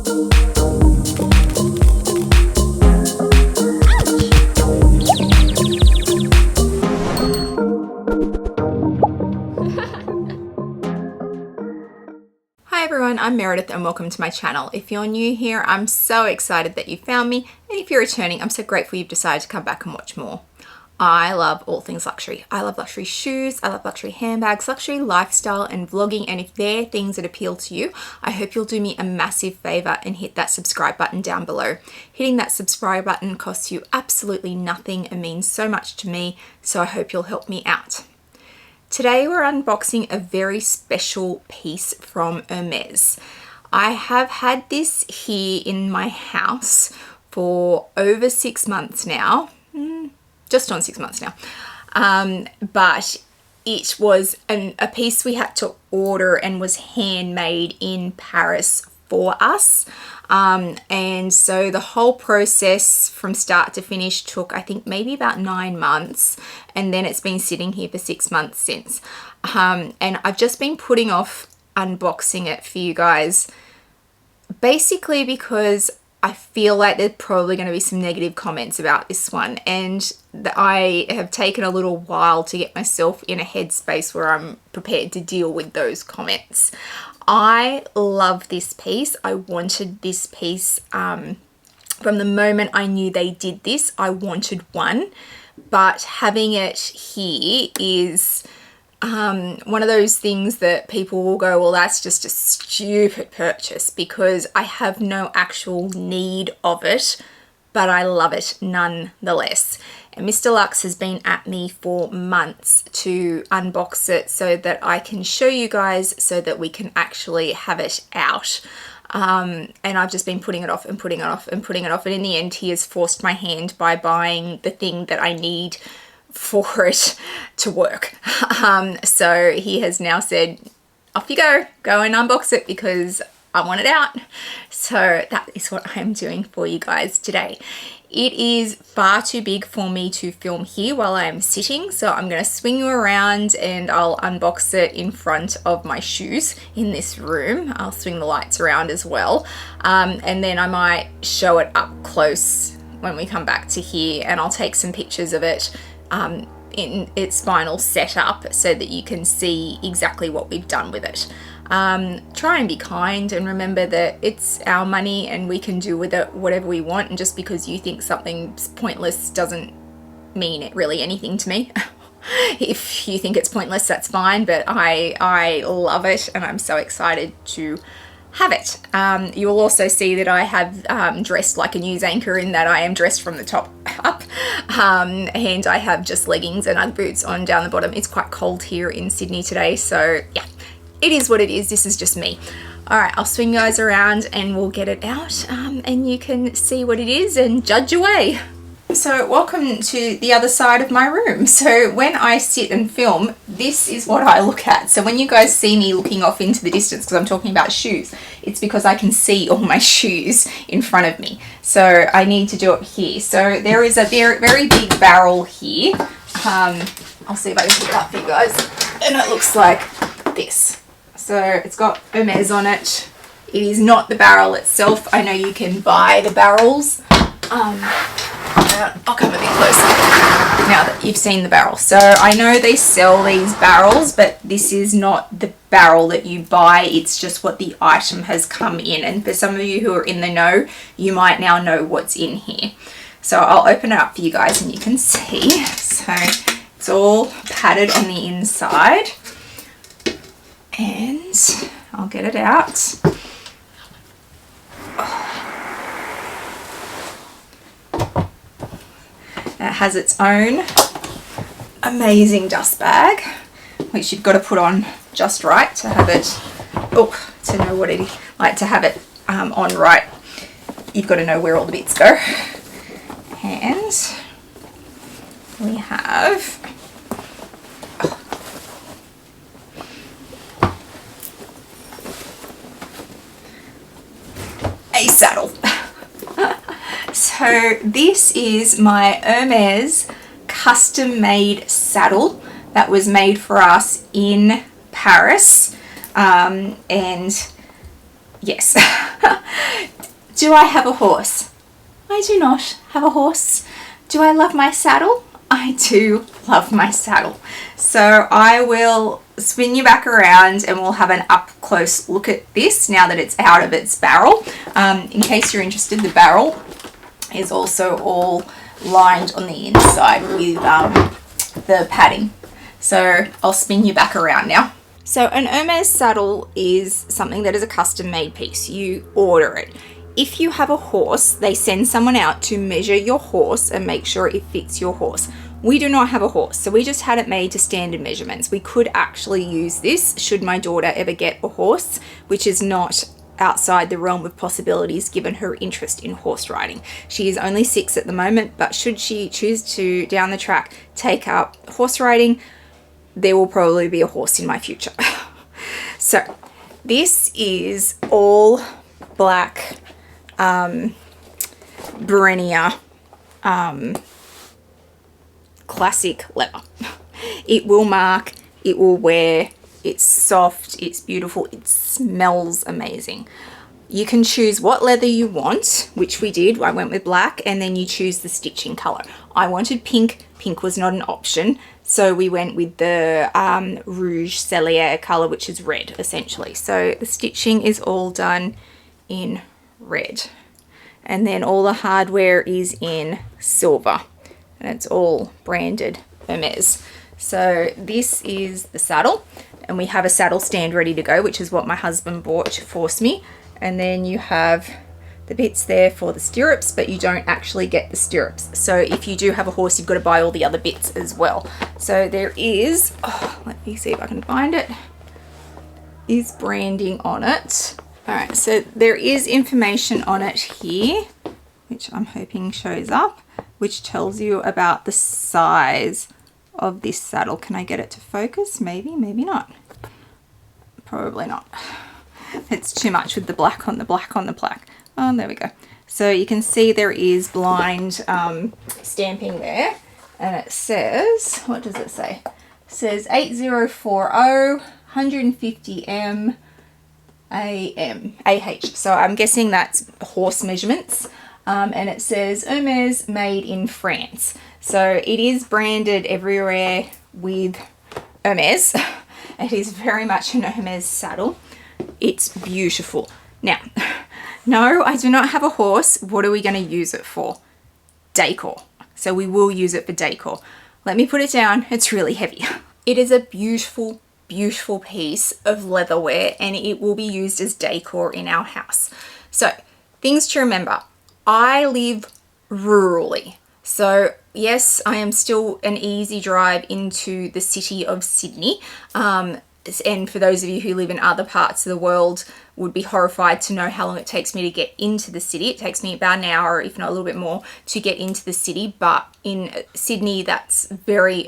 Hi everyone, I'm Meredith and welcome to my channel. If you're new here, I'm so excited that you found me, and if you're returning, I'm so grateful you've decided to come back and watch more. I love all things luxury. I love luxury shoes, I love luxury handbags, luxury lifestyle and vlogging, and if they're things that appeal to you, I hope you'll do me a massive favor and hit that subscribe button down below. Hitting that subscribe button costs you absolutely nothing and means so much to me, so I hope you'll help me out. Today we're unboxing a very special piece from Hermes. I have had this here in my house for over 6 months now, just on 6 months now, but it was a piece we had to order and was handmade in Paris for us. And so the whole process from start to finish took, I think, maybe about 9 months, and then it's been sitting here for 6 months since. And I've just been putting off unboxing it for you guys, basically because I feel like there's probably going to be some negative comments about this one, and I have taken a little while to get myself in a headspace where I'm prepared to deal with those comments. I love this piece. I wanted this piece from the moment I knew they did this. I wanted one, but having it here is one of those things that people will go, well, that's just a stupid purchase, because I have no actual need of it, but I love it nonetheless. And Mr. Luxe has been at me for months to unbox it so that I can show you guys, so that we can actually have it out. And I've just been putting it off and putting it off and putting it off. And in the end, he has forced my hand by buying the thing that I need for it to work. So he has now said, off you go and unbox it, because I want it out. So that is what I'm doing for you guys today. It is far too big for me to film here while I am sitting, so I'm going to swing you around and I'll unbox it in front of my shoes in this room. I'll swing the lights around as well, and then I might show it up close when we come back to here, and I'll take some pictures of it in its final setup so that you can see exactly what we've done with it. Try and be kind and remember that it's our money and we can do with it whatever we want, and just because you think something's pointless doesn't mean it really anything to me. If you think it's pointless, that's fine, but I love it and I'm so excited to have it. You will also see that I have dressed like a news anchor, in that I am dressed from the top up, and I have just leggings and Ugg boots on down the bottom. It's quite cold here in Sydney today, so yeah, it is what it is. This is just me. All right, I'll swing you guys around and we'll get it out, and you can see what it is and judge away. So welcome to the other side of my room. So when I sit and film, this is what I look at. So when you guys see me looking off into the distance, because I'm talking about shoes, it's because I can see all my shoes in front of me. So I need to do it here. So there is a very, very big barrel here. I'll see if I can pick it up for you guys. And it looks like this. So it's got Hermes on it. It is not the barrel itself. I know you can buy the barrels. I'll come a bit closer now that you've seen the barrel. So I know they sell these barrels, but this is not the barrel that you buy. It's just what the item has come in. And for some of you who are in the know, you might now know what's in here. So I'll open it up for you guys and you can see. So it's all padded on the inside. And I'll get it out. It has its own amazing dust bag, which you've got to put on just right to have it, to know what it is, like to have it on right. You've got to know where all the bits go. And we have a saddle. So this is my Hermes custom made saddle that was made for us in Paris, and yes, Do I have a horse? I do not have a horse. Do I love my saddle? I do love my saddle. So I will spin you back around and we'll have an up close look at this now that it's out of its barrel. In case you're interested, the barrel is also all lined on the inside with the padding. So I'll spin you back around now. So an Hermes saddle is something that is a custom made piece. You order it. If you have a horse, they send someone out to measure your horse and make sure it fits your horse. We do not have a horse, so we just had it made to standard measurements. We could actually use this should my daughter ever get a horse, which is not outside the realm of possibilities given her interest in horse riding. She is only 6 at the moment, but should she choose to, down the track, take up horse riding, there will probably be a horse in my future. So this is all black Brenia classic leather. It will mark, it will wear, it's soft, it's beautiful, it smells amazing. You can choose what leather you want, which we did. I went with black, and then you choose the stitching color. I wanted pink. Pink was not an option, so we went with the Rouge Cellier color, which is red essentially. So the stitching is all done in red, and then all the hardware is in silver, and it's all branded Hermes. So this is the saddle, and we have a saddle stand ready to go, which is what my husband bought to force me. And then you have the bits there for the stirrups, but you don't actually get the stirrups. So if you do have a horse, you've got to buy all the other bits as well. So there is, let me see if I can find it, is branding on it. All right, so there is information on it here, which I'm hoping shows up, which tells you about the size of this saddle. Can I get it to focus? Maybe, maybe not. Probably not. It's too much with the black on the black on the black. Oh, there we go. So you can see there is blind stamping there, and it says, what does it say? It says 8040 150M AH. So I'm guessing that's horse measurements. And it says Hermes made in France. So it is branded everywhere with Hermes. It is very much an Hermes saddle. It's beautiful. Now, no, I do not have a horse. What are we going to use it for? Decor. So we will use it for decor. Let me put it down. It's really heavy. It is a beautiful, beautiful piece of leatherware, and it will be used as decor in our house. So things to remember. I live rurally. So yes, I am still an easy drive into the city of Sydney. And for those of you who live in other parts of the world would be horrified to know how long it takes me to get into the city. It takes me about an hour, if not a little bit more, to get into the city. But in Sydney, it's very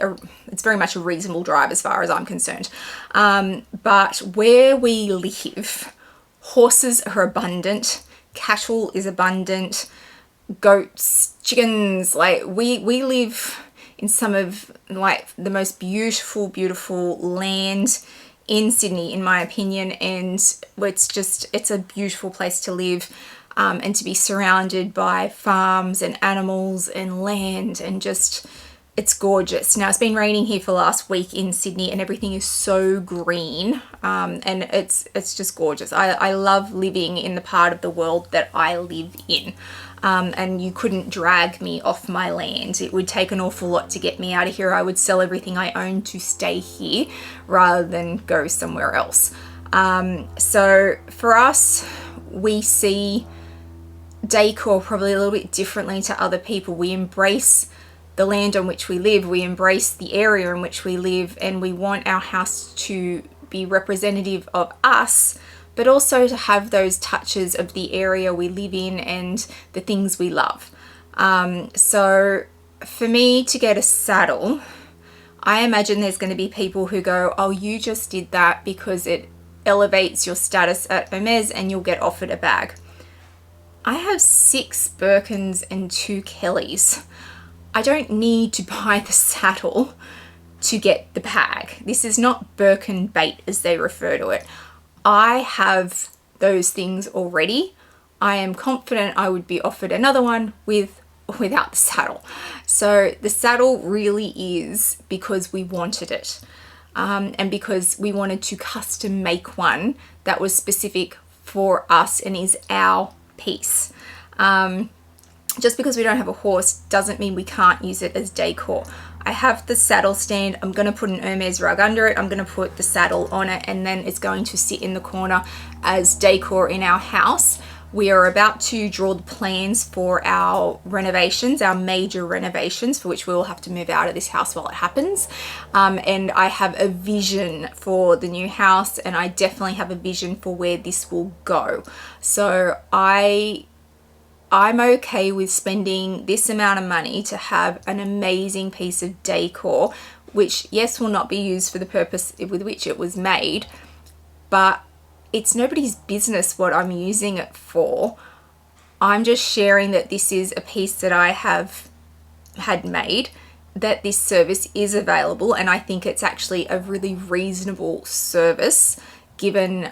much a reasonable drive as far as I'm concerned. But where we live, horses are abundant, cattle is abundant, goats, chickens. Like we live in some of like the most beautiful land in Sydney, in my opinion, and it's a beautiful place to live, and to be surrounded by farms and animals and land, and just, it's gorgeous. Now it's been raining here for the last week in Sydney, and everything is so green, and it's just gorgeous. I love living in the part of the world that I live in. And you couldn't drag me off my land. It would take an awful lot to get me out of here. I would sell everything I own to stay here rather than go somewhere else. So for us, we see decor probably a little bit differently to other people. We embrace the land on which we live. We embrace the area in which we live, and we want our house to be representative of us, but also to have those touches of the area we live in and the things we love. So for me to get a saddle, I imagine there's going to be people who go, oh, you just did that because it elevates your status at Hermes and you'll get offered a bag. I have 6 Birkins and 2 Kellys. I don't need to buy the saddle to get the bag. This is not Birkin bait, as they refer to it. I have those things already. I am confident I would be offered another one with or without the saddle. So the saddle really is because we wanted it, and because we wanted to custom make one that was specific for us and is our piece. Just because we don't have a horse doesn't mean we can't use it as decor. I have the saddle stand. I'm going to put an Hermes rug under it. I'm going to put the saddle on it, and then it's going to sit in the corner as decor in our house. We are about to draw the plans for our renovations, our major renovations, for which we will have to move out of this house while it happens. And I have a vision for the new house, and I definitely have a vision for where this will go. So I'm okay with spending this amount of money to have an amazing piece of decor, which, yes, will not be used for the purpose with which it was made, but it's nobody's business what I'm using it for. I'm just sharing that this is a piece that I have had made, that this service is available, and I think it's actually a really reasonable service given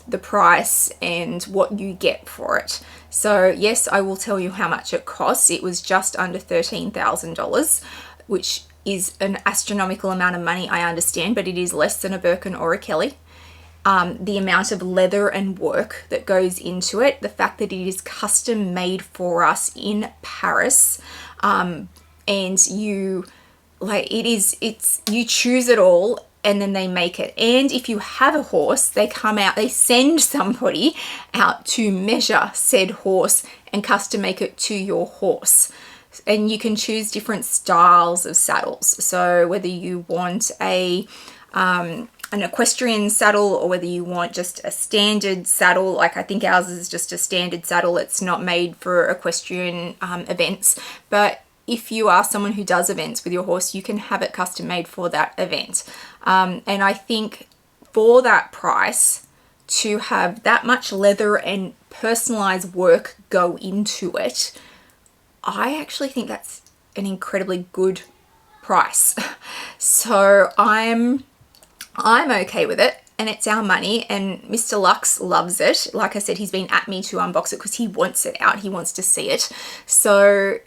the price and what you get for it. So yes, I will tell you how much it costs. It was just under $13,000, which is an astronomical amount of money, I understand, but it is less than a Birkin or a Kelly. The amount of leather and work that goes into it, the fact that it is custom made for us in Paris, and you choose it all and then they make it. And if you have a horse, they send somebody out to measure said horse and custom make it to your horse. And you can choose different styles of saddles. So whether you want an equestrian saddle or whether you want just a standard saddle, like I think ours is just a standard saddle. It's not made for equestrian events, but if you are someone who does events with your horse, you can have it custom made for that event. And I think for that price, to have that much leather and personalized work go into it, I actually think that's an incredibly good price. So I'm okay with it, and it's our money, and Mr. Lux loves it. Like I said, he's been at me to unbox it because he wants it out. He wants to see it. So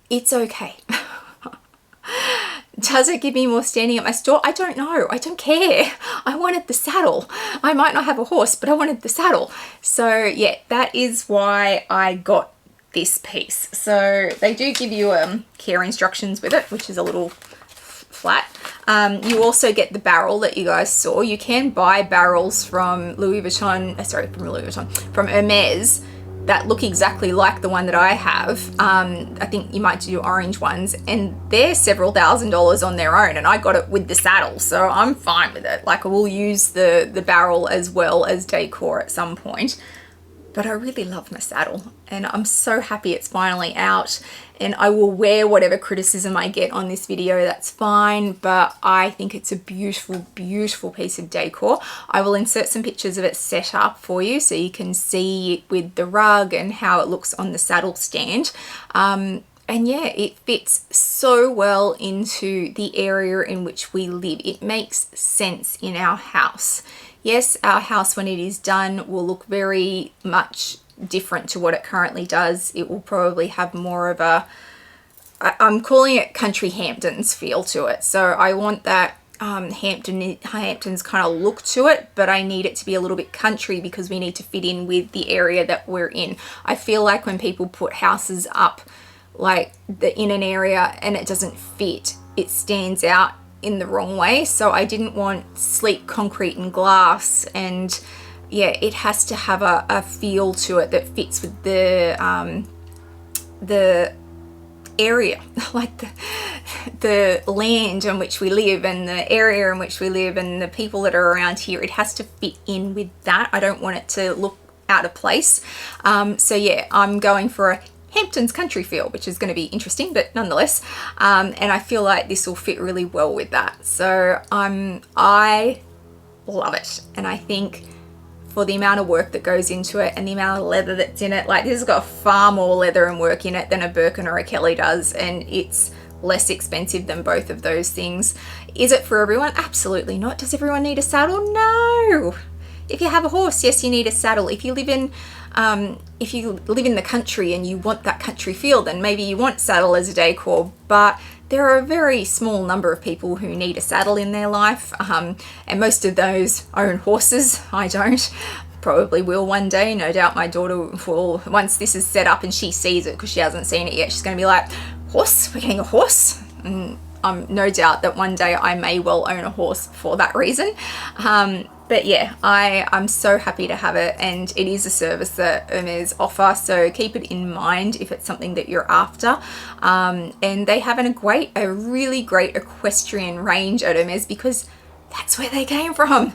it's okay. Does it give me more standing at my store? I don't know. I don't care. I wanted the saddle. I might not have a horse, but I wanted the saddle. So yeah, that is why I got this piece. So they do give you care instructions with it, which is a little flat. You also get the barrel that you guys saw. You can buy barrels from from Hermes that look exactly like the one that I have. I think you might do orange ones, and they're several $1,000s on their own, and I got it with the saddle, so I'm fine with it. Like, I will use the barrel as well as decor at some point. But I really love my saddle, and I'm so happy it's finally out, and I will wear whatever criticism I get on this video, that's fine, but I think it's a beautiful, beautiful piece of decor. I will insert some pictures of it set up for you so you can see it with the rug and how it looks on the saddle stand. And yeah, it fits so well into the area in which we live. It makes sense in our house. Yes, our house, when it is done, will look very much different to what it currently does. It will probably have more of a, I'm calling it country Hamptons feel to it. So I want that Hamptons kind of look to it, but I need it to be a little bit country because we need to fit in with the area that we're in. I feel like when people put houses up like in an area and it doesn't fit, it stands out in the wrong way. So I didn't want sleek concrete and glass, and yeah, it has to have a feel to it that fits with the area, like the land on which we live and the area in which we live and the people that are around here. It has to fit in with that. I don't want it to look out of place. So yeah, I'm going for a Hamptons country feel, which is going to be interesting, but nonetheless, and I feel like this will fit really well with that. So I love it, and I think for the amount of work that goes into it and the amount of leather that's in it, like, this has got far more leather and work in it than a Birkin or a Kelly does, and it's less expensive than both of those things. Is it for everyone? Absolutely not. Does everyone need a saddle? No. If you have a horse, yes, you need a saddle. If you live in If you live in the country and you want that country feel, then maybe you want saddle as a decor, but there are a very small number of people who need a saddle in their life, and most of those own horses. I don't. Probably will one day. No doubt my daughter will, once this is set up and she sees it, because she hasn't seen it yet, she's going to be like, horse? We're getting a horse? And no doubt that one day I may well own a horse for that reason. But yeah, I'm so happy to have it, and it is a service that Hermes offer, so keep it in mind if it's something that you're after. And they have a really great equestrian range at Hermes, because that's where they came from.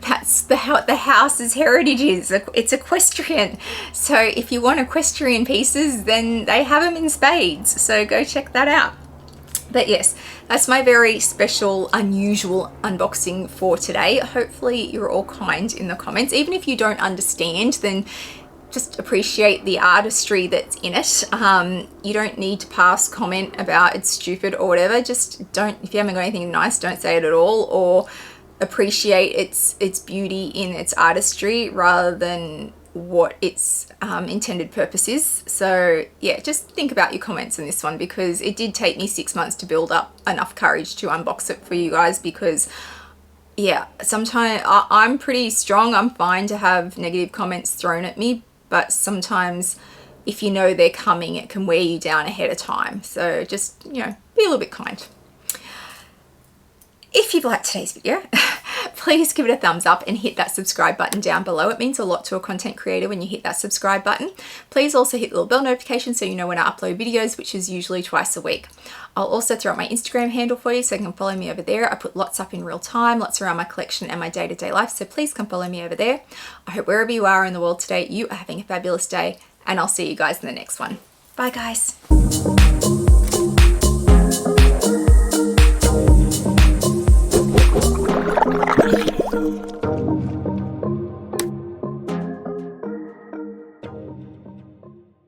That's the house's heritage is. It's equestrian. So if you want equestrian pieces, then they have them in spades. So go check that out. But yes, that's my very special, unusual unboxing for today. Hopefully you're all kind in the comments. Even if you don't understand, then just appreciate the artistry that's in it. You don't need to pass comment about it's stupid or whatever. Just don't, if you haven't got anything nice, don't say it at all, or appreciate its beauty in its artistry rather than what its intended purpose is. So yeah, just think about your comments on this one, because it did take me 6 months to build up enough courage to unbox it for you guys, because yeah, sometimes I'm pretty strong. I'm fine to have negative comments thrown at me, but sometimes if you know they're coming, it can wear you down ahead of time. So just, you know, be a little bit kind. If you've liked today's video, please give it a thumbs up and hit that subscribe button down below. It means a lot to a content creator when you hit that subscribe button. Please also hit the little bell notification so you know when I upload videos, which is usually twice a week. I'll also throw up my Instagram handle for you so you can follow me over there. I put lots up in real time, lots around my collection and my day-to-day life, so please come follow me over there. I hope wherever you are in the world today, you are having a fabulous day, and I'll see you guys in the next one. Bye guys.